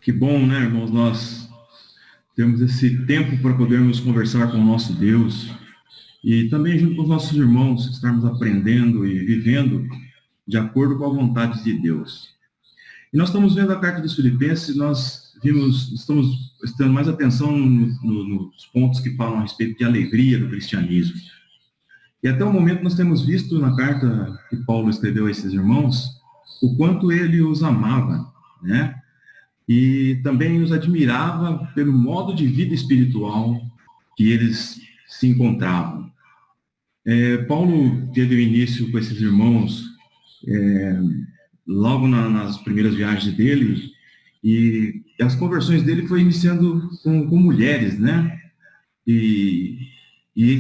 Que bom, né, irmãos, nós temos esse tempo para podermos conversar com o nosso Deus e também junto com os nossos irmãos, estarmos aprendendo e vivendo de acordo com a vontade de Deus. E nós estamos vendo a carta dos Filipenses, estamos prestando mais atenção nos pontos que falam a respeito de alegria do cristianismo. E até o momento nós temos visto na carta que Paulo escreveu a esses irmãos, o quanto ele os amava, né? E também os admirava pelo modo de vida espiritual que eles se encontravam. Paulo teve o início com esses irmãos logo nas primeiras viagens dele, e as conversões dele foi iniciando com mulheres, né? E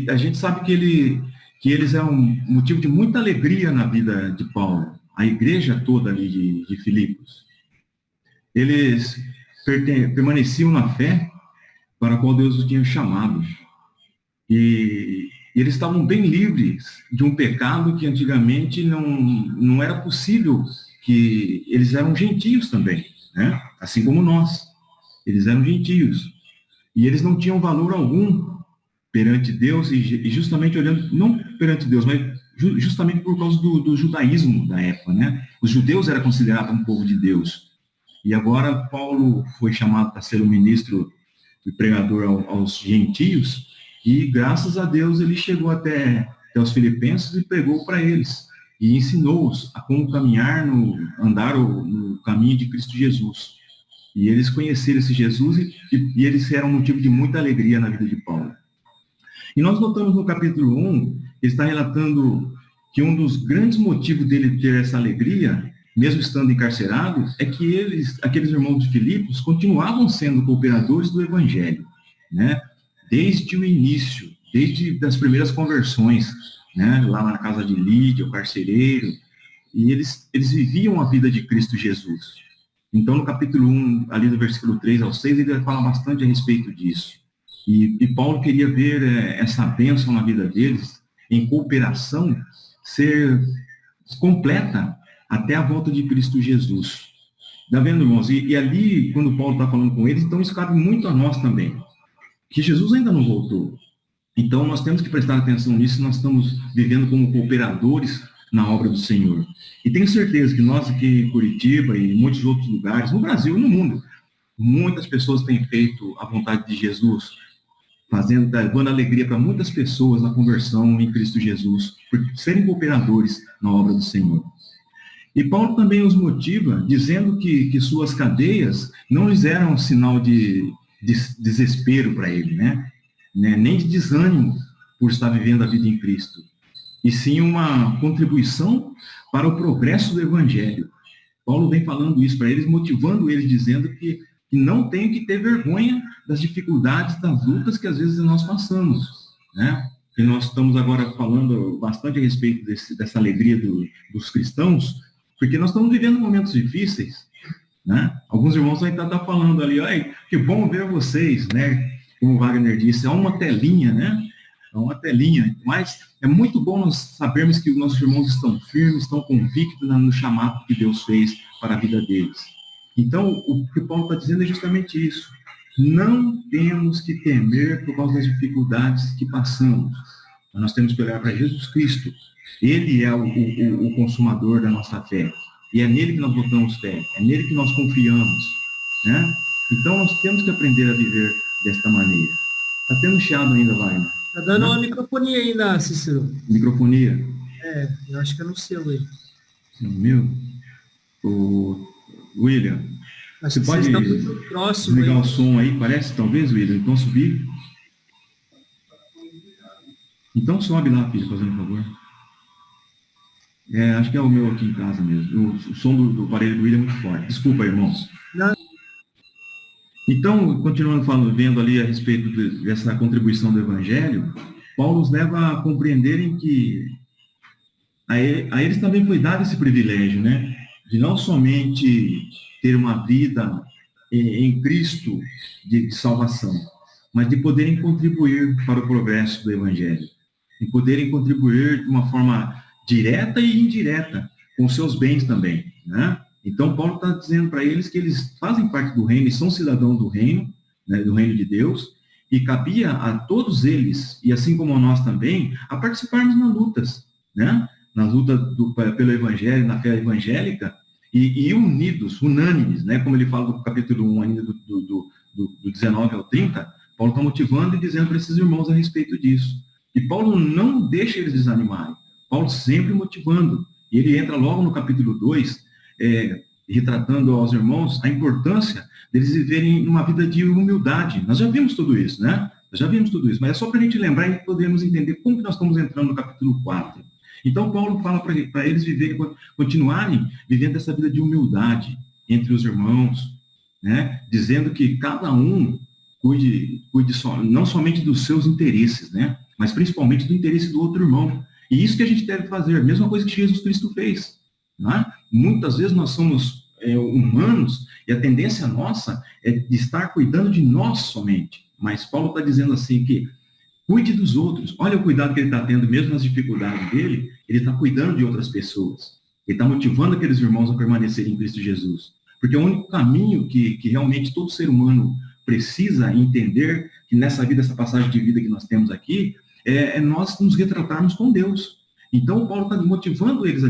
a gente sabe que eles eram um motivo de muita alegria na vida de Paulo, a igreja toda ali de Filipos. Eles permaneciam na fé para a qual Deus os tinha chamado. E eles estavam bem livres de um pecado que antigamente não era possível, que eles eram gentios também, né? Assim como nós. Eles eram gentios. E eles não tinham valor algum perante Deus, e justamente olhando, não perante Deus, mas justamente por causa do judaísmo da época, né? Os judeus eram considerados um povo de Deus. E agora Paulo foi chamado para ser o ministro e pregador aos gentios, e graças a Deus ele chegou até os filipenses e pregou para eles, e ensinou-os a como andar no caminho de Cristo Jesus. E eles conheceram esse Jesus e eles eram motivo de muita alegria na vida de Paulo. E nós notamos no capítulo 1, ele está relatando que um dos grandes motivos dele ter essa alegria, mesmo estando encarcerado, é que aqueles irmãos de Filipos, continuavam sendo cooperadores do Evangelho, né? Desde o início, desde as primeiras conversões, né? Lá na casa de Lídia, o carcereiro, e eles viviam a vida de Cristo Jesus. Então, no capítulo 1, ali do versículo 3 ao 6, ele vai falar bastante a respeito disso. E Paulo queria ver essa bênção na vida deles, em cooperação, ser completa até a volta de Cristo Jesus. Está vendo, irmãos? E ali, quando Paulo está falando com eles, então isso cabe muito a nós também. Que Jesus ainda não voltou. Então, nós temos que prestar atenção nisso, nós estamos vivendo como cooperadores na obra do Senhor. E tenho certeza que nós aqui em Curitiba e em muitos outros lugares, no Brasil e no mundo, muitas pessoas têm feito a vontade de Jesus, dando alegria para muitas pessoas na conversão em Cristo Jesus, por serem cooperadores na obra do Senhor. E Paulo também os motiva, dizendo que suas cadeias não lhes eram um sinal de desespero para ele, né? Nem de desânimo por estar vivendo a vida em Cristo, e sim uma contribuição para o progresso do Evangelho. Paulo vem falando isso para eles, motivando eles, dizendo que não tem que ter vergonha das dificuldades, das lutas que às vezes nós passamos, né? E nós estamos agora falando bastante a respeito dessa alegria dos cristãos, porque nós estamos vivendo momentos difíceis, né? Alguns irmãos vão estar falando ali, ai, que bom ver vocês, né? Como o Wagner disse, é uma telinha, né? É uma telinha, mas é muito bom nós sabermos que os nossos irmãos estão firmes, estão convictos no chamado que Deus fez para a vida deles. Então, o que Paulo está dizendo é justamente isso. Não temos que temer por causa das dificuldades que passamos. Mas nós temos que olhar para Jesus Cristo. Ele é o consumador da nossa fé. E é nele que nós botamos fé. É nele que nós confiamos, né? Então, nós temos que aprender a viver desta maneira. Está tendo chiado ainda, Wagner? Está dando uma microfonia ainda, Cícero. Microfonia? Eu acho que é no seu aí. No meu? O William, acho você pode está muito próximo ligar aí. O som aí, parece, talvez, William? Então subir. Então sobe lá, filho, fazendo um favor. Acho que é o meu aqui em casa mesmo. O som do aparelho do William é muito forte. Desculpa, irmãos. Não. Então, continuando vendo ali a respeito dessa contribuição do Evangelho, Paulo nos leva a compreenderem que a eles também foi dado esse privilégio, né? De não somente ter uma vida em Cristo de salvação, mas de poderem contribuir para o progresso do Evangelho, de poderem contribuir de uma forma direta e indireta, com seus bens também, né? Então, Paulo está dizendo para eles que eles fazem parte do reino, e são cidadãos do reino, né, do reino de Deus, e cabia a todos eles, e assim como a nós também, a participarmos nas lutas, né? Na luta pelo evangelho, na fé evangélica, e unidos, unânimes, né? Como ele fala do capítulo 1, ainda do 19 ao 30, Paulo está motivando e dizendo para esses irmãos a respeito disso. E Paulo não deixa eles desanimarem, Paulo sempre motivando. E ele entra logo no capítulo 2, retratando aos irmãos a importância deles viverem uma vida de humildade. Nós já vimos tudo isso, né? Nós já vimos tudo isso, mas é só para a gente lembrar e podermos entender como que nós estamos entrando no capítulo 4. Então, Paulo fala para eles continuarem vivendo essa vida de humildade entre os irmãos, né? Dizendo que cada um cuide não somente dos seus interesses, né? Mas principalmente do interesse do outro irmão. E isso que a gente deve fazer, a mesma coisa que Jesus Cristo fez. Né? Muitas vezes nós somos humanos e a tendência nossa é de estar cuidando de nós somente. Mas Paulo está dizendo assim que cuide dos outros. Olha o cuidado que ele está tendo, mesmo nas dificuldades dele, ele está cuidando de outras pessoas. Ele está motivando aqueles irmãos a permanecerem em Cristo Jesus. Porque é o único caminho que realmente todo ser humano precisa entender, que nessa vida, essa passagem de vida que nós temos aqui, é nós nos retratarmos com Deus. Então, Paulo está motivando eles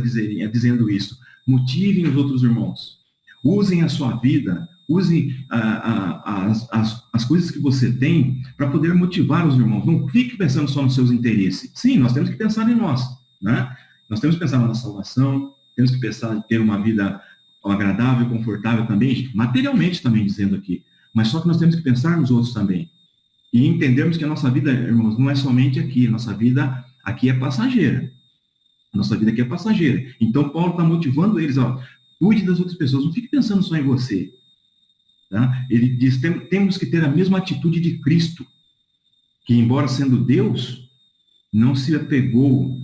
dizendo isso. Motivem os outros irmãos. Usem a sua vida, usem as coisas que você tem para poder motivar os irmãos. Não fique pensando só nos seus interesses. Sim, nós temos que pensar em nós. Né? Nós temos que pensar na nossa salvação, temos que pensar em ter uma vida agradável e confortável também, materialmente também dizendo aqui. Mas só que nós temos que pensar nos outros também. E entendermos que a nossa vida, irmãos, não é somente aqui. A nossa vida aqui é passageira. A nossa vida aqui é passageira. Então, Paulo está motivando eles, cuide das outras pessoas, não fique pensando só em você. Tá? Ele diz, temos que ter a mesma atitude de Cristo, que, embora sendo Deus, não se apegou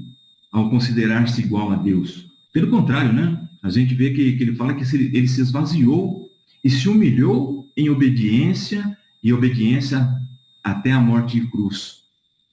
ao considerar-se igual a Deus. Pelo contrário, né? A gente vê que ele fala que ele se esvaziou e se humilhou em obediência até a morte de cruz.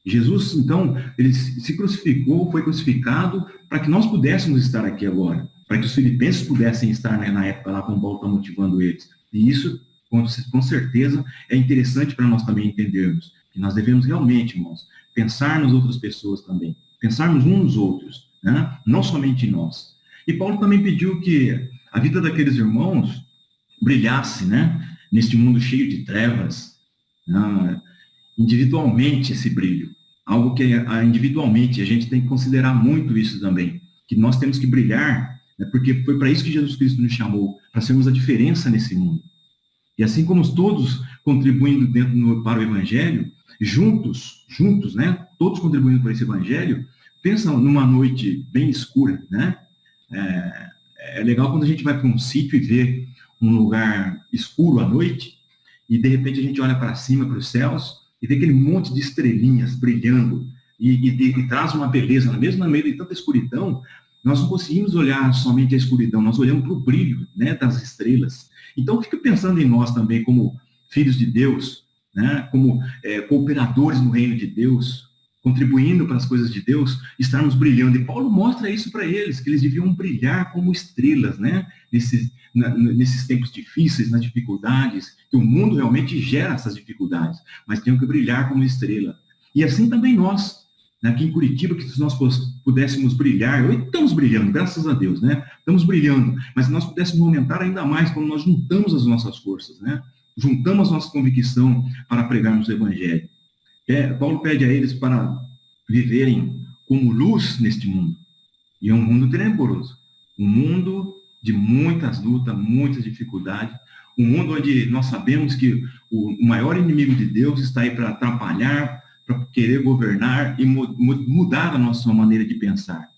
Jesus, então, ele se crucificou, foi crucificado para que nós pudéssemos estar aqui agora, para que os filipenses pudessem estar, né, na época lá como Paulo está motivando eles. E isso, com certeza, é interessante para nós também entendermos, que nós devemos realmente, irmãos, pensar nas outras pessoas também, pensarmos uns nos outros, né? Não somente em nós. E Paulo também pediu que a vida daqueles irmãos brilhasse, né? Neste mundo cheio de trevas, individualmente esse brilho. Algo que individualmente a gente tem que considerar muito isso também, que nós temos que brilhar, né? Porque foi para isso que Jesus Cristo nos chamou, para sermos a diferença nesse mundo. E assim como todos contribuindo para o Evangelho, juntos, né? Todos contribuindo para esse Evangelho, pensa numa noite bem escura, né? É legal quando a gente vai para um sítio e vê um lugar escuro à noite, e de repente a gente olha para cima, para os céus, e vê aquele monte de estrelinhas brilhando, e traz uma beleza, mesmo no meio de tanta escuridão, nós não conseguimos olhar somente a escuridão, nós olhamos para o brilho, né, das estrelas. Então, fica pensando em nós também como filhos de Deus, né, como cooperadores no reino de Deus, contribuindo para as coisas de Deus, estarmos brilhando. E Paulo mostra isso para eles, que eles deviam brilhar como estrelas, né, nesses tempos difíceis, nas dificuldades, que o mundo realmente gera essas dificuldades, mas tinham que brilhar como estrela. E assim também nós, aqui em Curitiba, que se nós pudéssemos brilhar, hoje estamos brilhando, graças a Deus, né? Estamos brilhando, mas se nós pudéssemos aumentar ainda mais quando nós juntamos as nossas forças, né? Juntamos a nossa convicção para pregarmos o Evangelho. Paulo pede a eles para viverem como luz neste mundo. E é um mundo tenebroso, um mundo de muitas lutas, muitas dificuldades, um mundo onde nós sabemos que o maior inimigo de Deus está aí para atrapalhar, para querer governar e mudar a nossa maneira de pensar.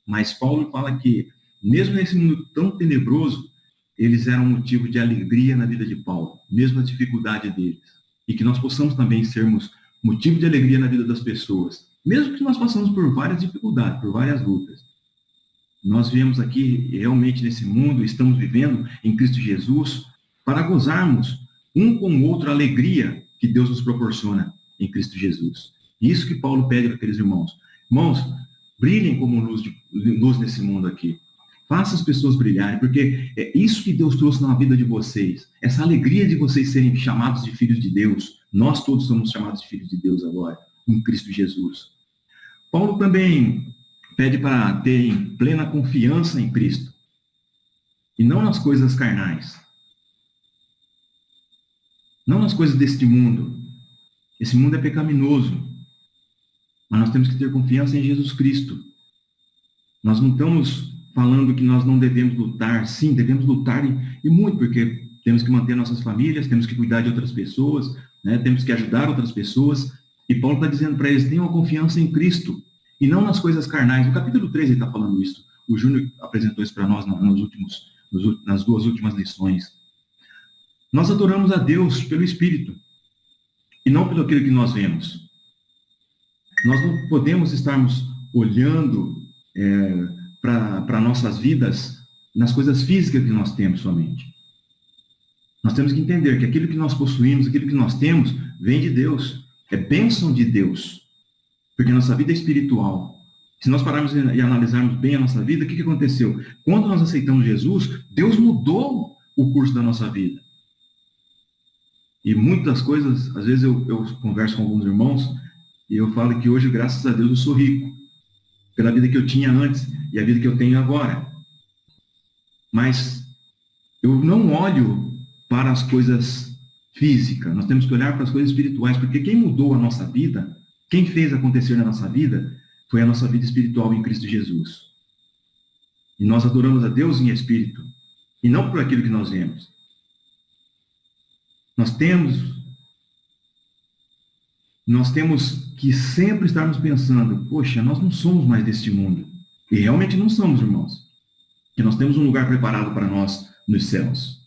Mas Paulo fala que, mesmo nesse mundo tão tenebroso, eles eram motivo de alegria na vida de Paulo, mesmo a dificuldade deles. E que nós possamos também sermos motivo de alegria na vida das pessoas, mesmo que nós passamos por várias dificuldades, por várias lutas. Nós viemos aqui, realmente, nesse mundo, estamos vivendo em Cristo Jesus, para gozarmos um com o outro a alegria que Deus nos proporciona em Cristo Jesus. Isso que Paulo pede para aqueles irmãos. Irmãos, brilhem como luz nesse mundo aqui. Faça as pessoas brilharem, porque é isso que Deus trouxe na vida de vocês. Essa alegria de vocês serem chamados de filhos de Deus. Nós todos somos chamados de filhos de Deus agora, em Cristo Jesus. Paulo também pede para terem plena confiança em Cristo. E não nas coisas carnais. Não nas coisas deste mundo. Esse mundo é pecaminoso. Mas nós temos que ter confiança em Jesus Cristo. Nós não estamos falando que nós não devemos lutar. Sim, devemos lutar e muito, porque temos que manter nossas famílias, temos que cuidar de outras pessoas, né? Temos que ajudar outras pessoas. E Paulo está dizendo para eles, tenham confiança em Cristo e não nas coisas carnais. No capítulo 3 ele está falando isso. O Júnior apresentou isso para nós nas duas últimas lições. Nós adoramos a Deus pelo Espírito e não pelo aquilo que nós vemos. Nós não podemos estarmos olhando para nossas vidas nas coisas físicas que nós temos somente. Nós temos que entender que aquilo que nós possuímos, aquilo que nós temos, vem de Deus. É bênção de Deus. Porque a nossa vida é espiritual. Se nós pararmos e analisarmos bem a nossa vida, o que aconteceu? Quando nós aceitamos Jesus, Deus mudou o curso da nossa vida. E muitas coisas, às vezes eu converso com alguns irmãos, e eu falo que hoje, graças a Deus, eu sou rico. Pela vida que eu tinha antes e a vida que eu tenho agora. Mas eu não olho para as coisas físicas. Nós temos que olhar para as coisas espirituais, porque quem mudou a nossa vida, quem fez acontecer na nossa vida, foi a nossa vida espiritual em Cristo Jesus. E nós adoramos a Deus em espírito, e não por aquilo que nós vemos. Nós temos que sempre estarmos pensando, poxa, nós não somos mais deste mundo. E realmente não somos, irmãos. Que nós temos um lugar preparado para nós nos céus.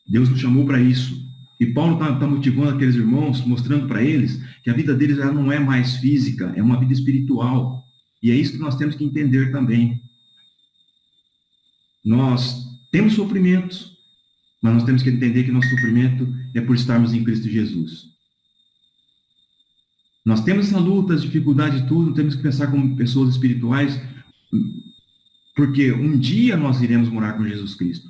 Deus nos chamou para isso. E Paulo está motivando aqueles irmãos, mostrando para eles que a vida deles já não é mais física, é uma vida espiritual. E é isso que nós temos que entender também. Nós temos sofrimentos, mas nós temos que entender que nosso sofrimento é por estarmos em Cristo Jesus. Nós temos essa luta, as dificuldades e tudo, temos que pensar como pessoas espirituais, porque um dia nós iremos morar com Jesus Cristo.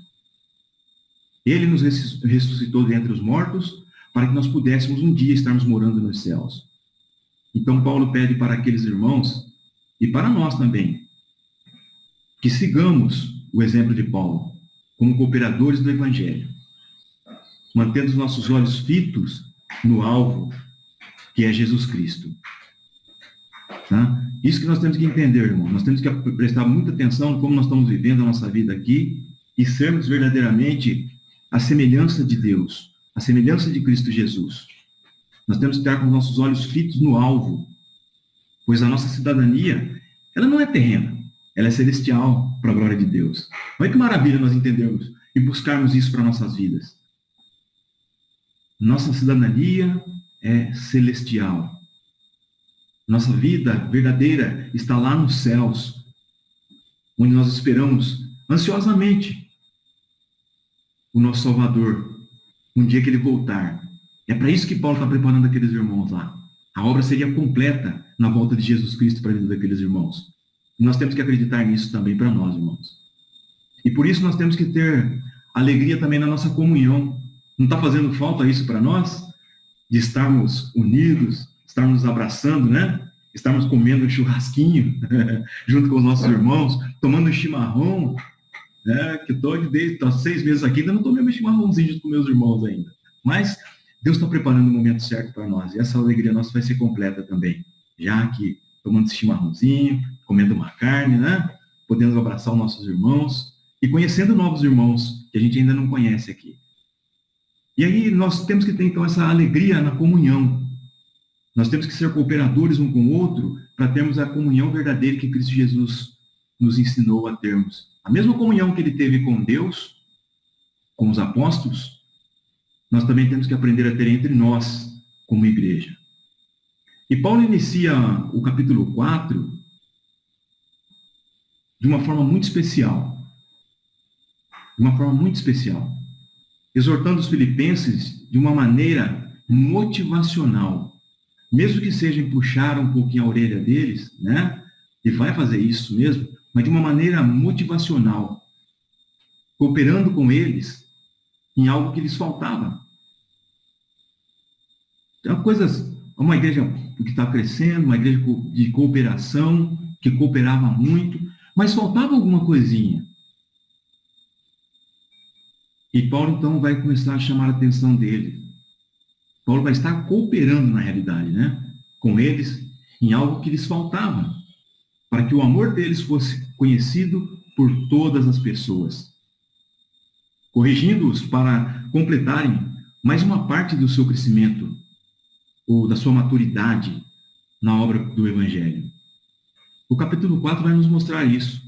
Ele nos ressuscitou dentre os mortos, para que nós pudéssemos um dia estarmos morando nos céus. Então Paulo pede para aqueles irmãos, e para nós também, que sigamos o exemplo de Paulo, como cooperadores do Evangelho, mantendo os nossos olhos fitos no alvo, que é Jesus Cristo. Tá? Isso que nós temos que entender, irmão. Nós temos que prestar muita atenção em como nós estamos vivendo a nossa vida aqui e sermos verdadeiramente a semelhança de Deus, a semelhança de Cristo Jesus. Nós temos que estar com os nossos olhos fitos no alvo, pois a nossa cidadania, ela não é terrena, ela é celestial para a glória de Deus. Olha que maravilha nós entendermos e buscarmos isso para nossas vidas. Nossa cidadania é celestial. Nossa vida verdadeira está lá nos céus, onde nós esperamos ansiosamente o nosso Salvador, um dia que ele voltar. É para isso que Paulo está preparando aqueles irmãos lá. A obra seria completa na volta de Jesus Cristo para a vida daqueles irmãos. E nós temos que acreditar nisso também para nós, irmãos. E por isso nós temos que ter alegria também na nossa comunhão. Não está fazendo falta isso para nós? De estarmos unidos, estarmos nos abraçando, né? Estarmos comendo um churrasquinho junto com os nossos irmãos, tomando um chimarrão, né? Que estou desde 6 meses aqui, ainda não tomei meu chimarrãozinho junto com meus irmãos ainda. Mas Deus está preparando o momento certo para nós, e essa alegria nossa vai ser completa também. Já que tomando esse chimarrãozinho, comendo uma carne, né? Podendo abraçar os nossos irmãos e conhecendo novos irmãos que a gente ainda não conhece aqui. E aí nós temos que ter, então, essa alegria na comunhão. Nós temos que ser cooperadores um com o outro para termos a comunhão verdadeira que Cristo Jesus nos ensinou a termos. A mesma comunhão que ele teve com Deus, com os apóstolos, nós também temos que aprender a ter entre nós, como igreja. E Paulo inicia o capítulo 4 de uma forma muito especial. De uma forma muito especial. Exortando os filipenses de uma maneira motivacional. Mesmo que seja puxar um pouquinho a orelha deles, né? E vai fazer isso mesmo, mas de uma maneira motivacional, cooperando com eles em algo que lhes faltava. Então, uma igreja que está crescendo, uma igreja de cooperação, que cooperava muito, mas faltava alguma coisinha. E Paulo, então, vai começar a chamar a atenção deles. Paulo vai estar cooperando, na realidade, né, com eles em algo que lhes faltava, para que o amor deles fosse conhecido por todas as pessoas, corrigindo-os para completarem mais uma parte do seu crescimento, ou da sua maturidade na obra do Evangelho. O capítulo 4 vai nos mostrar isso.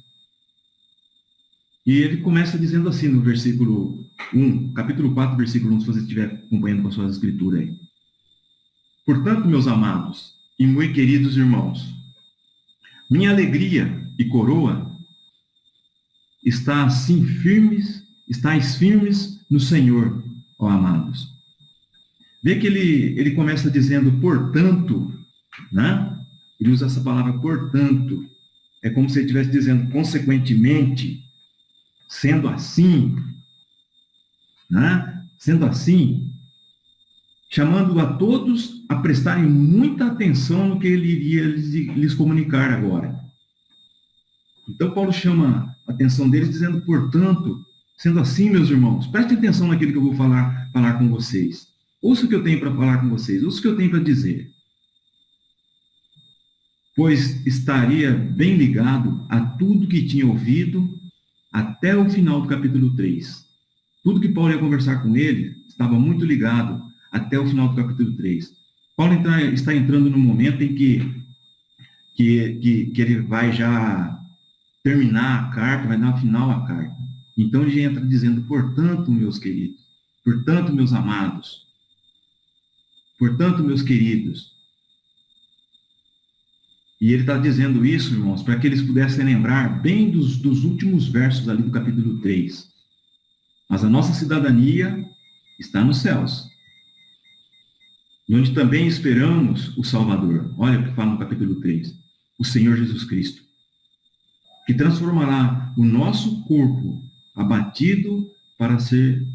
E ele começa dizendo assim no versículo 1, capítulo 4, versículo 1, se você estiver acompanhando com as suas escrituras aí. Portanto, meus amados e muito queridos irmãos, minha alegria e coroa estáis firmes no Senhor, ó amados. Vê que ele começa dizendo, portanto, né? Ele usa essa palavra, portanto. É como se ele estivesse dizendo, consequentemente, sendo assim, né? Sendo assim, chamando a todos a prestarem muita atenção no que ele iria lhes comunicar agora. Então, Paulo chama a atenção deles, dizendo, portanto, sendo assim, meus irmãos, prestem atenção naquilo que eu vou falar com vocês. Ouça o que eu tenho para falar com vocês, ouça o que eu tenho para dizer. Pois estaria bem ligado a tudo que tinha ouvido até o final do capítulo 3. Tudo que Paulo ia conversar com ele estava muito ligado até o final do capítulo 3. Paulo está entrando no momento em que ele vai já terminar a carta, vai dar final à carta. Então ele já entra dizendo, portanto, meus queridos, portanto, meus amados, portanto, meus queridos. E ele está dizendo isso, irmãos, para que eles pudessem lembrar bem dos últimos versos ali do capítulo 3. Mas a nossa cidadania está nos céus, e onde também esperamos o Salvador. Olha o que fala no capítulo 3. O Senhor Jesus Cristo, que transformará o nosso corpo abatido para ser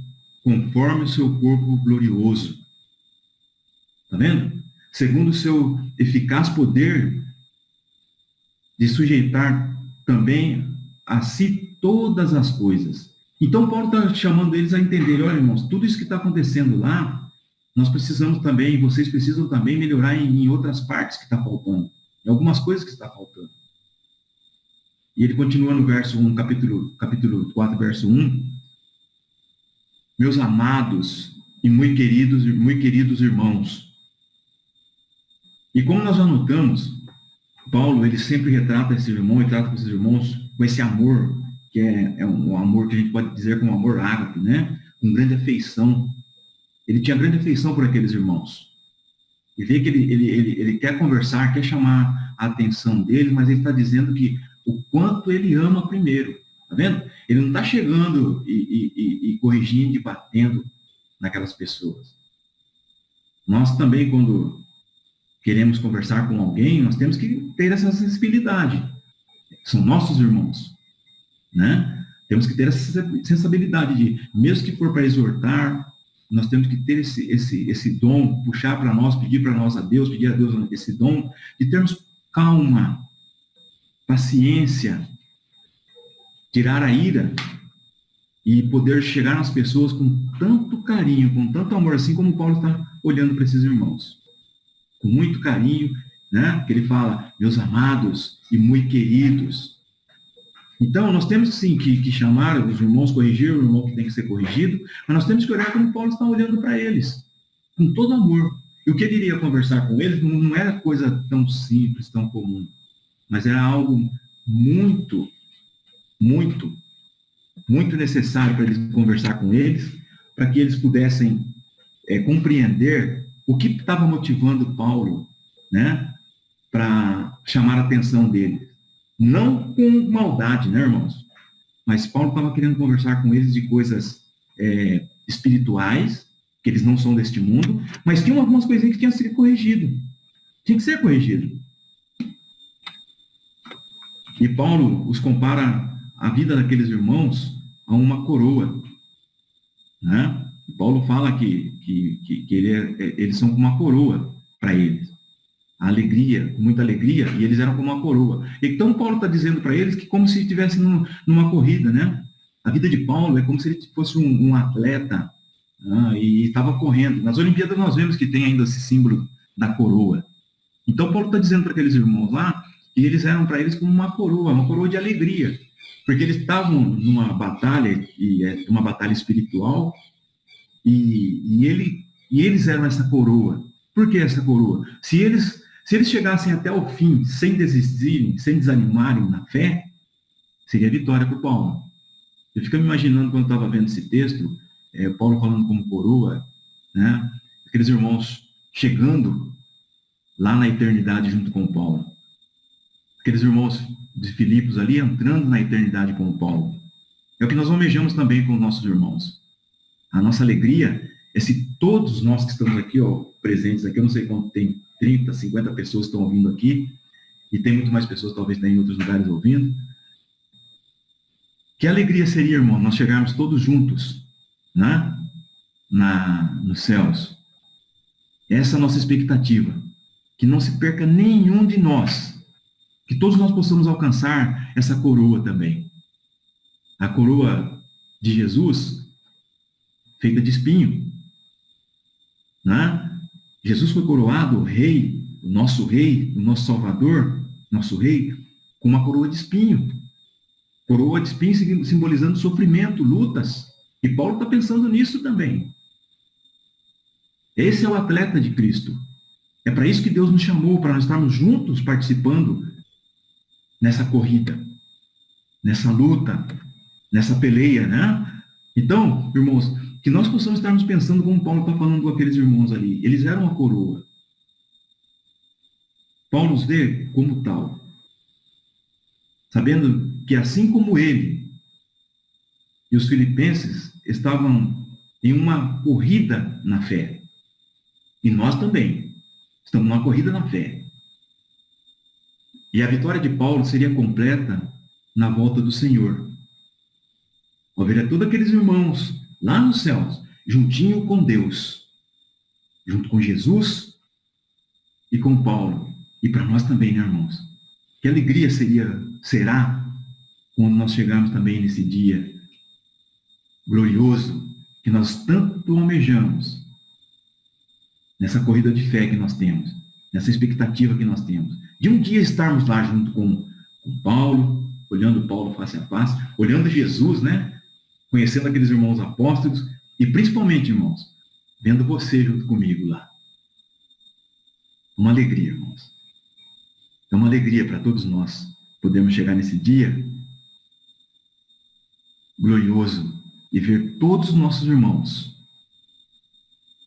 conforme o seu corpo glorioso. Está vendo? Segundo o seu eficaz poder de sujeitar também a si todas as coisas. Então, Paulo está chamando eles a entender, olha, irmãos, tudo isso que está acontecendo lá, nós precisamos também, vocês precisam também melhorar em outras partes que está faltando, em algumas coisas que está faltando. E ele continua no verso 1, capítulo 4, verso 1. Meus amados e muito queridos irmãos. E como nós já notamos, Paulo, ele sempre retrata esse irmão, e trata com esses irmãos com esse amor, que é um amor que a gente pode dizer como amor ágape, né? Com grande afeição. Ele tinha grande afeição por aqueles irmãos. E vê que ele quer conversar, quer chamar a atenção deles, mas ele está dizendo que o quanto ele ama primeiro. Tá vendo? Ele não está chegando e corrigindo e batendo naquelas pessoas. Nós também, quando queremos conversar com alguém, nós temos que ter essa sensibilidade. São nossos irmãos, né? Temos que ter essa sensibilidade de, mesmo que for para exortar, nós temos que ter esse dom, puxar para nós, pedir para nós a Deus, pedir a Deus esse dom, de termos calma, paciência, tirar a ira e poder chegar nas pessoas com tanto carinho, com tanto amor, assim como Paulo está olhando para esses irmãos. Com muito carinho, né? Que ele fala, meus amados e muito queridos. Então, nós temos sim que chamar os irmãos, corrigir o irmão que tem que ser corrigido, mas nós temos que olhar como Paulo está olhando para eles, com todo amor. E o que ele iria conversar com eles não era coisa tão simples, tão comum, mas era algo muito, muito, muito necessário para ele conversar com eles, para que eles pudessem compreender o que estava motivando Paulo, né, para chamar a atenção dele. Não com maldade, né, irmãos? Mas Paulo estava querendo conversar com eles de coisas espirituais, que eles não são deste mundo, mas tinham algumas coisinhas que tinham que ser corrigido. Tinha que ser corrigido. E Paulo os compara a vida daqueles irmãos a uma coroa, né? Paulo fala que eles são como uma coroa para eles. A alegria, muita alegria, e eles eram como uma coroa. Então Paulo está dizendo para eles que como se estivesse numa corrida, né? A vida de Paulo é como se ele fosse um atleta, né? E estava correndo. Nas Olimpíadas nós vemos que tem ainda esse símbolo da coroa. Então Paulo está dizendo para aqueles irmãos lá que eles eram para eles como uma coroa de alegria, porque eles estavam numa batalha, e é uma batalha espiritual, e eles eram essa coroa. Por que essa coroa? Se eles chegassem até o fim, sem desistirem, sem desanimarem na fé, seria vitória para Paulo. Eu fico me imaginando, quando eu estava vendo esse texto, Paulo falando como coroa, né? Aqueles irmãos chegando lá na eternidade junto com Paulo. Aqueles irmãos de Filipos ali entrando na eternidade com Paulo. É o que nós almejamos também com os nossos irmãos. A nossa alegria é se todos nós que estamos aqui, ó, presentes aqui, eu não sei quanto tem, 30, 50 pessoas que estão ouvindo aqui, e tem muito mais pessoas talvez em outros lugares ouvindo. Que alegria seria, irmão, nós chegarmos todos juntos, né? Nos céus. Essa é a nossa expectativa. Que não se perca nenhum de nós. Que todos nós possamos alcançar essa coroa também. A coroa de Jesus, feita de espinho, né? Jesus foi coroado, o rei, o nosso Salvador, nosso rei, com uma coroa de espinho. Coroa de espinho simbolizando sofrimento, lutas. E Paulo está pensando nisso também. Esse é o atleta de Cristo. É para isso que Deus nos chamou, para nós estarmos juntos participando nessa corrida, nessa luta, nessa peleia, né? Então, irmãos, que nós possamos estarmos pensando como Paulo está falando com aqueles irmãos ali. Eles eram a coroa. Paulo os vê como tal. Sabendo que assim como ele e os filipenses estavam em uma corrida na fé. E nós também estamos numa corrida na fé. E a vitória de Paulo seria completa na volta do Senhor. Ao ver todos aqueles irmãos lá nos céus, juntinho com Deus, junto com Jesus e com Paulo. E para nós também, né, irmãos? Que alegria será quando nós chegarmos também nesse dia glorioso que nós tanto almejamos, nessa corrida de fé que nós temos, nessa expectativa que nós temos, de um dia estarmos lá junto com Paulo, olhando Paulo face a face, olhando Jesus, né? Conhecendo aqueles irmãos apóstolos e principalmente, irmãos, vendo você junto comigo lá. Uma alegria, irmãos. É uma alegria para todos nós podermos chegar nesse dia glorioso e ver todos os nossos irmãos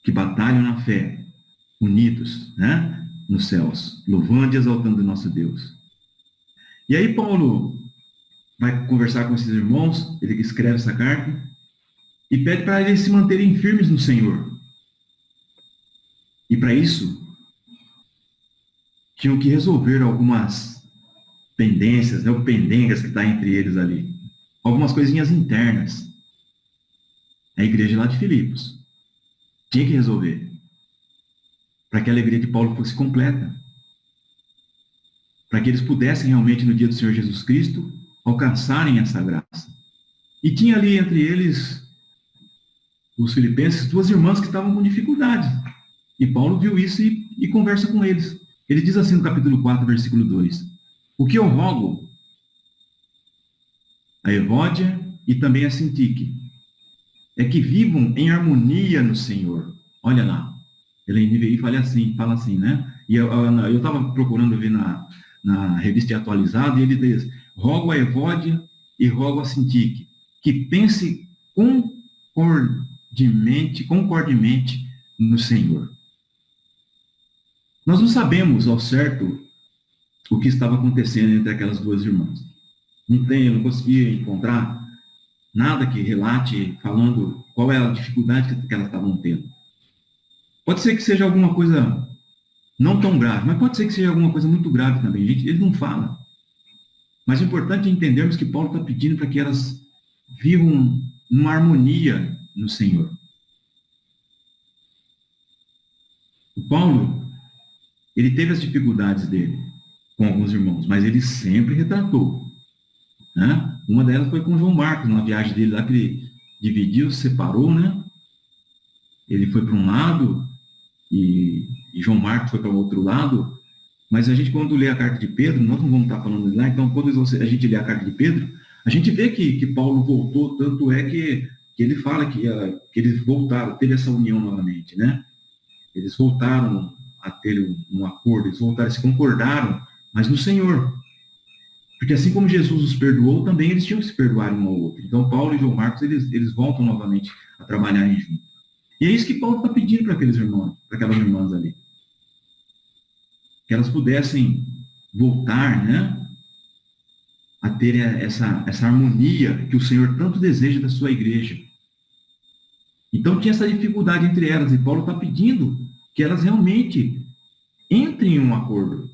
que batalham na fé, unidos, né, nos céus, louvando e exaltando o nosso Deus. E aí Paulo vai conversar com esses irmãos, ele escreve essa carta e pede para eles se manterem firmes no Senhor. E para isso, tinham que resolver algumas pendências, né, ou pendengas que está entre eles ali. Algumas coisinhas internas. A igreja lá de Filipos tinha que resolver. Para que a alegria de Paulo fosse completa. Para que eles pudessem realmente, no dia do Senhor Jesus Cristo, alcançarem essa graça. E tinha ali entre eles, os filipenses, duas irmãs que estavam com dificuldades. E Paulo viu isso e conversa com eles. Ele diz assim no capítulo 4, versículo 2. O que eu rogo a Evódia e também a Sintique é que vivam em harmonia no Senhor. Olha lá. Ele fala assim, né? E eu estava procurando ver na revista atualizada, e ele diz, rogo a Evódia e rogo a Sintique que pense concordemente no Senhor. Nós não sabemos ao certo o que estava acontecendo entre aquelas duas irmãs. Eu não consegui encontrar nada que relate falando qual é a dificuldade que elas estavam tendo. Pode ser que seja alguma coisa não tão grave, mas pode ser que seja alguma coisa muito grave também. Gente, ele não fala. Mas o importante é entendermos que Paulo está pedindo para que elas vivam numa harmonia no Senhor. O Paulo, ele teve as dificuldades dele com alguns irmãos, mas ele sempre retratou, né? Uma delas foi com João Marcos, na viagem dele lá, que ele dividiu, separou, né? Ele foi para um lado e João Marcos foi para o outro lado. Mas a gente, quando lê a carta de Pedro, nós não vamos estar falando de lá, então quando a gente lê a carta de Pedro, a gente vê que Paulo voltou, tanto é que ele fala que eles voltaram, teve essa união novamente, né? Eles voltaram a ter um acordo, eles voltaram, se concordaram, mas no Senhor. Porque assim como Jesus os perdoou, também eles tinham que se perdoar um ao outro. Então Paulo e João Marcos, eles voltam novamente a trabalharem juntos. E é isso que Paulo está pedindo para aqueles irmãos, para aquelas irmãs ali. Que elas pudessem voltar, né, a ter essa harmonia que o Senhor tanto deseja da sua igreja. Então tinha essa dificuldade entre elas, e Paulo está pedindo que elas realmente entrem em um acordo.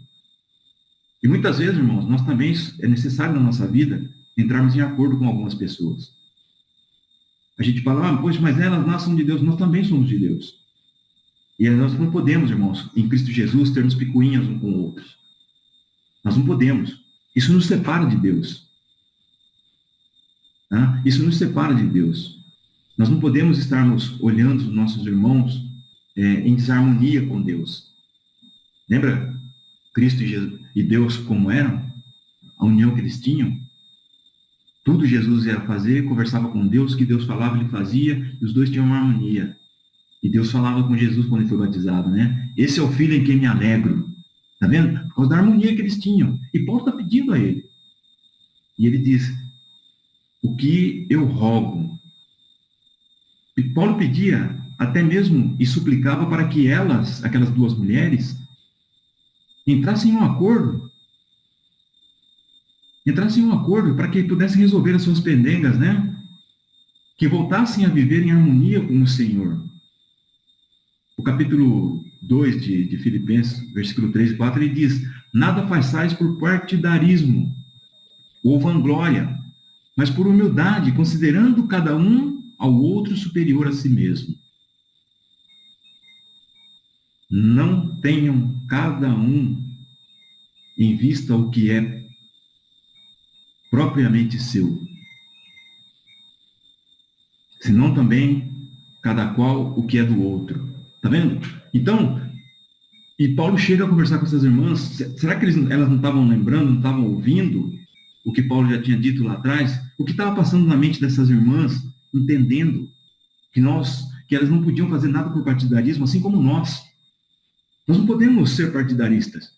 E muitas vezes, irmãos, nós também, é necessário na nossa vida entrarmos em acordo com algumas pessoas. A gente fala, poxa, mas elas não são de Deus, nós também somos de Deus. E nós não podemos, irmãos, em Cristo Jesus, termos picuinhas um com outros. Nós não podemos. Isso nos separa de Deus. Tá? Isso nos separa de Deus. Nós não podemos estarmos olhando os nossos irmãos em desarmonia com Deus. Lembra Cristo e Deus como eram? A união que eles tinham? Tudo Jesus ia fazer, conversava com Deus, que Deus falava, ele fazia, e os dois tinham uma harmonia. E Deus falava com Jesus quando ele foi batizado, né? Esse é o filho em quem me alegro. Tá vendo? Por causa da harmonia que eles tinham. E Paulo está pedindo a ele. E ele diz, o que eu rogo. E Paulo pedia até mesmo e suplicava para que elas, aquelas duas mulheres, entrassem em um acordo. Entrassem em um acordo para que pudessem resolver as suas pendengas, né? Que voltassem a viver em harmonia com o Senhor. O capítulo 2 de Filipenses, versículo 3 e 4, ele diz, nada façais por partidarismo ou vanglória, mas por humildade, considerando cada um ao outro superior a si mesmo. Não tenham cada um em vista o que é propriamente seu, senão também cada qual o que é do outro. Tá vendo? Então, e Paulo chega a conversar com essas irmãs, será que elas não estavam lembrando, não estavam ouvindo o que Paulo já tinha dito lá atrás? O que estava passando na mente dessas irmãs, entendendo que elas não podiam fazer nada por partidarismo, assim como nós. Nós não podemos ser partidaristas.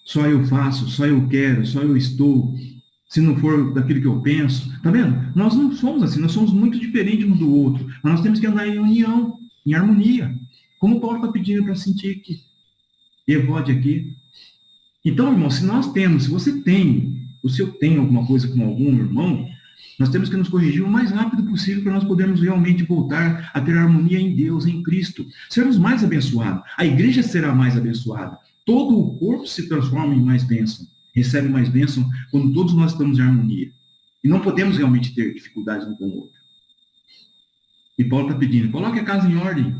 Só eu faço, só eu quero, só eu estou, se não for daquilo que eu penso. Tá vendo? Nós não somos assim, nós somos muito diferentes um do outro, mas nós temos que andar em união, em harmonia. Como Paulo está pedindo para sentir que evode aqui. Então, irmão, se você tem, ou se eu tenho alguma coisa com algum irmão, nós temos que nos corrigir o mais rápido possível para nós podermos realmente voltar a ter harmonia em Deus, em Cristo. Sermos mais abençoados. A igreja será mais abençoada. Todo o corpo se transforma em mais bênção. Recebe mais bênção quando todos nós estamos em harmonia. E não podemos realmente ter dificuldades um com o outro. E Paulo está pedindo, coloque a casa em ordem.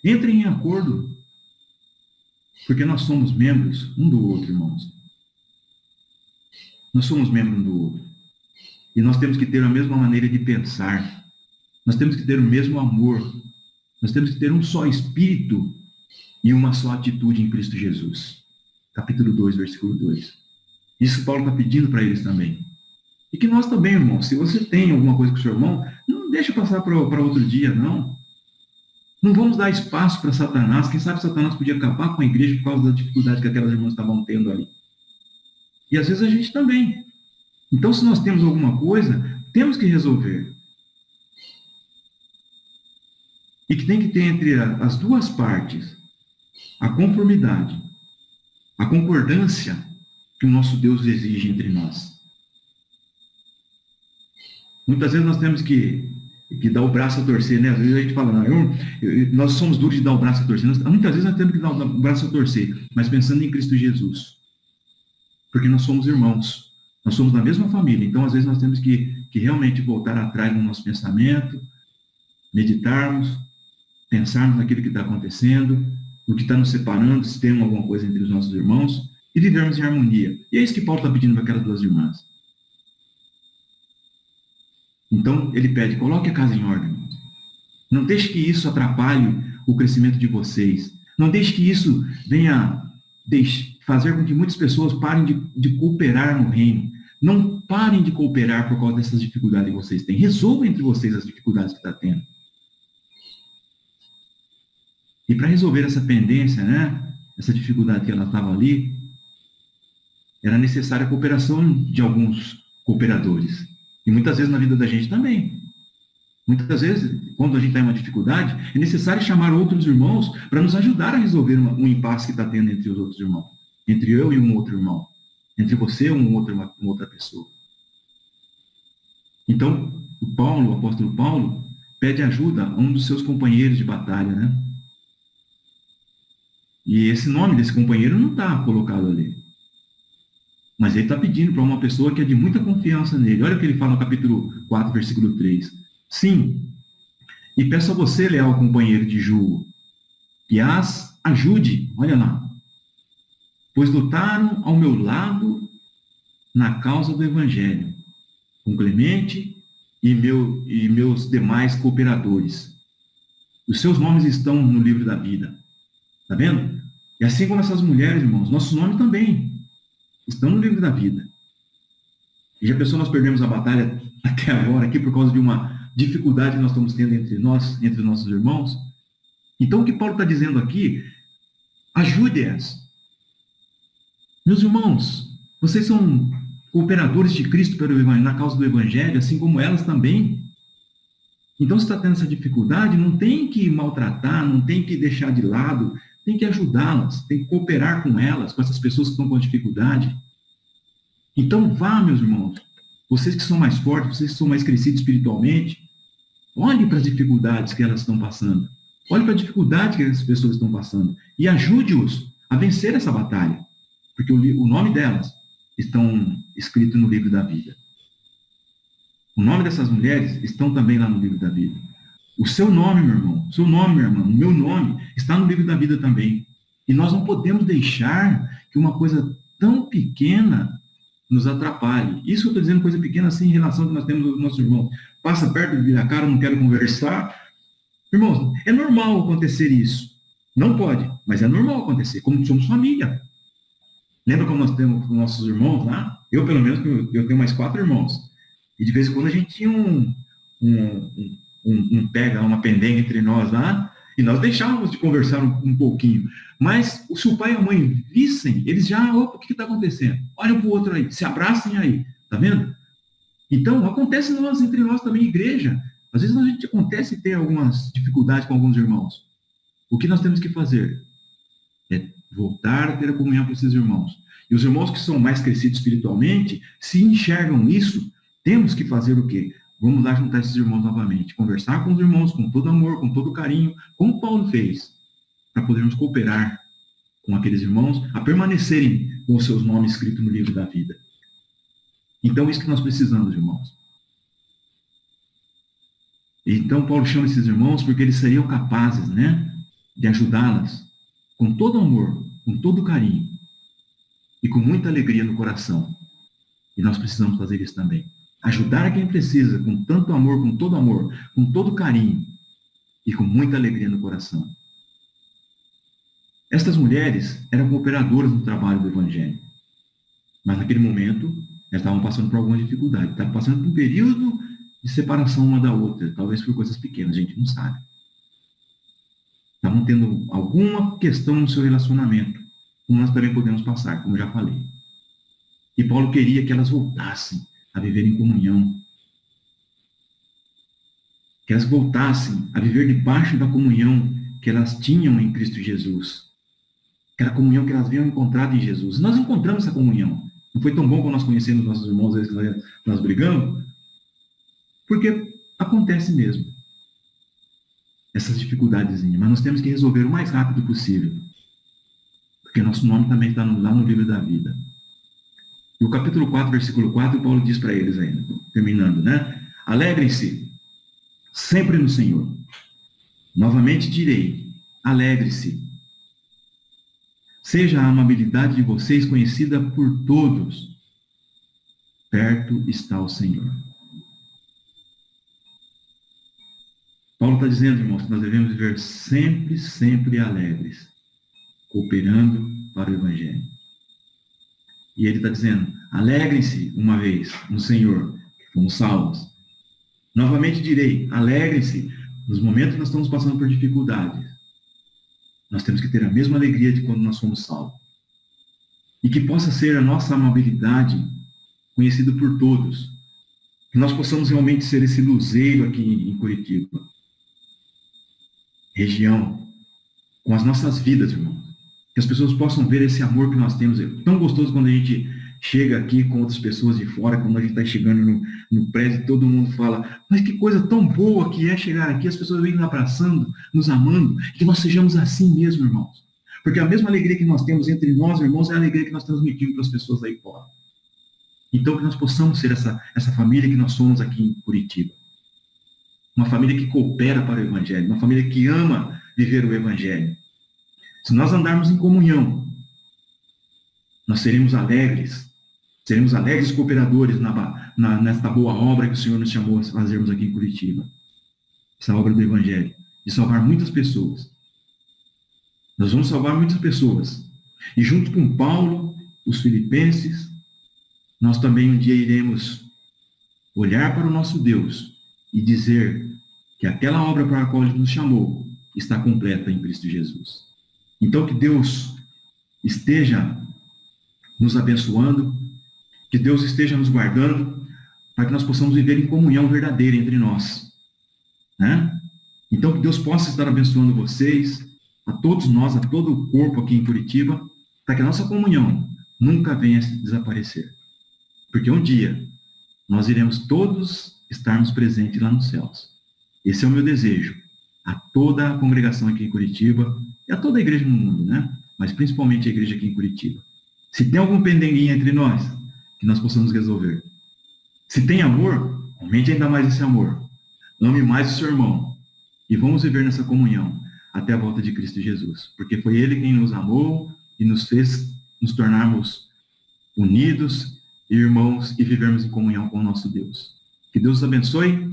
Entrem em acordo. Porque nós somos membros um do outro, irmãos. Nós somos membros um do outro. E nós temos que ter a mesma maneira de pensar. Nós temos que ter o mesmo amor. Nós temos que ter um só espírito e uma só atitude em Cristo Jesus. Capítulo 2, versículo 2. Isso Paulo está pedindo para eles também. E que nós também, irmão, se você tem alguma coisa com o seu irmão, não deixa passar para outro dia, não. Não vamos dar espaço para Satanás. Quem sabe Satanás podia acabar com a igreja por causa da dificuldade que aquelas irmãs estavam tendo ali. E às vezes a gente também. Então, se nós temos alguma coisa, temos que resolver. E que tem que ter entre as duas partes a conformidade, a concordância que o nosso Deus exige entre nós. Muitas vezes nós temos que dar o braço a torcer, né? Às vezes a gente fala, não, nós somos duros de dar o braço a torcer. Muitas vezes nós temos que dar o braço a torcer, mas pensando em Cristo Jesus. porque nós somos irmãos, nós somos da mesma família. Então, às vezes, nós temos que realmente voltar atrás no nosso pensamento, meditarmos, pensarmos naquilo que está acontecendo, no que está nos separando, se tem alguma coisa entre os nossos irmãos, e vivermos em harmonia. E é isso que Paulo está pedindo para aquelas duas irmãs. Então, ele pede, coloque a casa em ordem. Não deixe que isso atrapalhe o crescimento de vocês. Não deixe que isso venha fazer com que muitas pessoas parem de cooperar no reino. Não parem de cooperar por causa dessas dificuldades que vocês têm. Resolvam entre vocês as dificuldades que está tendo. E para resolver essa pendência, né, essa dificuldade que ela estava ali, era necessária a cooperação de alguns cooperadores. E muitas vezes na vida da gente também. Muitas vezes, quando a gente está em uma dificuldade, é necessário chamar outros irmãos para nos ajudar a resolver um impasse que está tendo entre os outros irmãos. Entre eu e um outro irmão. Entre você e uma outra pessoa. Então, o apóstolo Paulo, pede ajuda a um dos seus companheiros de batalha, né? E esse nome desse companheiro não está colocado ali. Mas ele está pedindo para uma pessoa que é de muita confiança nele. Olha o que ele fala no capítulo 4, versículo 3. Sim, e peço a você, leal companheiro de julgo, que as ajude, olha lá, pois lutaram ao meu lado na causa do Evangelho, com Clemente e meus demais cooperadores. Os seus nomes estão no livro da vida. Está vendo? E assim como essas mulheres, irmãos, nossos nomes também estão no livro da vida. E já pensou, nós perdemos a batalha até agora aqui por causa de uma dificuldade que nós estamos tendo entre nós, entre nossos irmãos? Então o que Paulo está dizendo aqui, ajude-as. Meus irmãos, vocês são cooperadores de Cristo na causa do Evangelho, assim como elas também. Então, se está tendo essa dificuldade, não tem que maltratar, não tem que deixar de lado, tem que ajudá-las, tem que cooperar com elas, com essas pessoas que estão com dificuldade. Então, vá, meus irmãos, vocês que são mais fortes, vocês que são mais crescidos espiritualmente, olhe para as dificuldades que elas estão passando. Olhe para a dificuldade que essas pessoas estão passando e ajude-os a vencer essa batalha. Porque o nome delas estão escritos no livro da vida. O nome dessas mulheres estão também lá no livro da vida. O seu nome, meu irmão, o seu nome, minha irmã, o meu nome está no livro da vida também. E nós não podemos deixar que uma coisa tão pequena nos atrapalhe. Isso eu estou dizendo coisa pequena assim em relação ao que nós temos com os nossos irmãos. Passa perto, vira a cara, não quero conversar. Irmãos, é normal acontecer isso. Não pode, mas é normal acontecer, como somos família. Lembra como nós temos os nossos irmãos lá? Eu, pelo menos, eu tenho mais 4 irmãos. E de vez em quando a gente tinha uma pendenga entre nós lá, e nós deixávamos de conversar um pouquinho. Mas se o pai e a mãe vissem, eles já, opa, o que está acontecendo? Olha para o outro aí, se abracem aí, tá vendo? Então, acontece entre nós também, igreja. Às vezes a gente acontece ter algumas dificuldades com alguns irmãos. O que nós temos que fazer? É voltar a ter a comunhão com esses irmãos. E os irmãos que são mais crescidos espiritualmente, se enxergam isso, temos que fazer o quê? Vamos lá juntar esses irmãos novamente. Conversar com os irmãos com todo amor, com todo carinho, como Paulo fez, para podermos cooperar com aqueles irmãos a permanecerem com os seus nomes escritos no livro da vida. Então, isso que nós precisamos, irmãos. Então, Paulo chama esses irmãos porque eles seriam capazes, né, de ajudá-las com todo amor, com todo carinho e com muita alegria no coração. E nós precisamos fazer isso também. Ajudar quem precisa com tanto amor, com todo carinho e com muita alegria no coração. Estas mulheres eram cooperadoras no trabalho do Evangelho. Mas naquele momento, elas estavam passando por alguma dificuldade. Estavam passando por um período de separação uma da outra. Talvez por coisas pequenas, a gente não sabe. Estavam tendo alguma questão no seu relacionamento. Como nós também podemos passar, como eu já falei. E Paulo queria que elas voltassem a viver em comunhão. Que elas voltassem a viver debaixo da comunhão que elas tinham em Cristo Jesus. Aquela comunhão que elas haviam encontrado em Jesus. Nós encontramos essa comunhão. Não foi tão bom quando nós conhecemos nossos irmãos, às vezes que nós brigamos? Porque acontece mesmo. Essas dificuldadezinhas. Mas nós temos que resolver o mais rápido possível. Porque nosso nome também está lá no livro da vida. E o capítulo 4, versículo 4, Paulo diz para eles ainda, terminando, né? Alegrem-se sempre no Senhor. Novamente direi, alegre-se. Seja a amabilidade de vocês conhecida por todos. Perto está o Senhor. Paulo está dizendo, irmãos, que nós devemos viver sempre, sempre alegres, cooperando para o Evangelho. E ele está dizendo, alegrem-se uma vez no Senhor, fomos salvos. Novamente direi, alegrem-se nos momentos que nós estamos passando por dificuldades. Nós temos que ter a mesma alegria de quando nós fomos salvos. E que possa ser a nossa amabilidade conhecida por todos. Que nós possamos realmente ser esse luzeiro aqui em Curitiba. Região, com as nossas vidas, irmãos. Que as pessoas possam ver esse amor que nós temos. É tão gostoso quando a gente chega aqui com outras pessoas de fora, quando a gente está chegando no prédio, todo mundo fala, mas que coisa tão boa que é chegar aqui, as pessoas vêm nos abraçando, nos amando, que nós sejamos assim mesmo, irmãos. Porque a mesma alegria que nós temos entre nós, irmãos, é a alegria que nós transmitimos para as pessoas aí fora. Então, que nós possamos ser essa família que nós somos aqui em Curitiba. Uma família que coopera para o Evangelho, uma família que ama viver o Evangelho. Se nós andarmos em comunhão, nós seremos alegres cooperadores nesta boa obra que o Senhor nos chamou a fazermos aqui em Curitiba. Essa obra do Evangelho, de salvar muitas pessoas. Nós vamos salvar muitas pessoas. E junto com Paulo, os filipenses, nós também um dia iremos olhar para o nosso Deus e dizer que aquela obra para a qual Ele nos chamou está completa em Cristo Jesus. Então, que Deus esteja nos abençoando, que Deus esteja nos guardando, para que nós possamos viver em comunhão verdadeira entre nós. Né? Então, que Deus possa estar abençoando vocês, a todos nós, a todo o corpo aqui em Curitiba, para que a nossa comunhão nunca venha a desaparecer. Porque um dia nós iremos todos estarmos presentes lá nos céus. Esse é o meu desejo a toda a congregação aqui em Curitiba e a toda a igreja no mundo, né? Mas principalmente a igreja aqui em Curitiba. Se tem algum pendenguinho entre nós, que nós possamos resolver. Se tem amor, aumente ainda mais esse amor. Ame mais o seu irmão. E vamos viver nessa comunhão até a volta de Cristo Jesus. Porque foi Ele quem nos amou e nos fez nos tornarmos unidos, irmãos, e vivermos em comunhão com o nosso Deus. Que Deus os abençoe.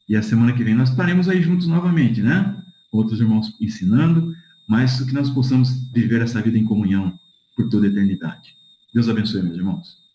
E a semana que vem nós estaremos aí juntos novamente, né? Outros irmãos ensinando, mas que nós possamos viver essa vida em comunhão por toda a eternidade. Deus abençoe, meus irmãos.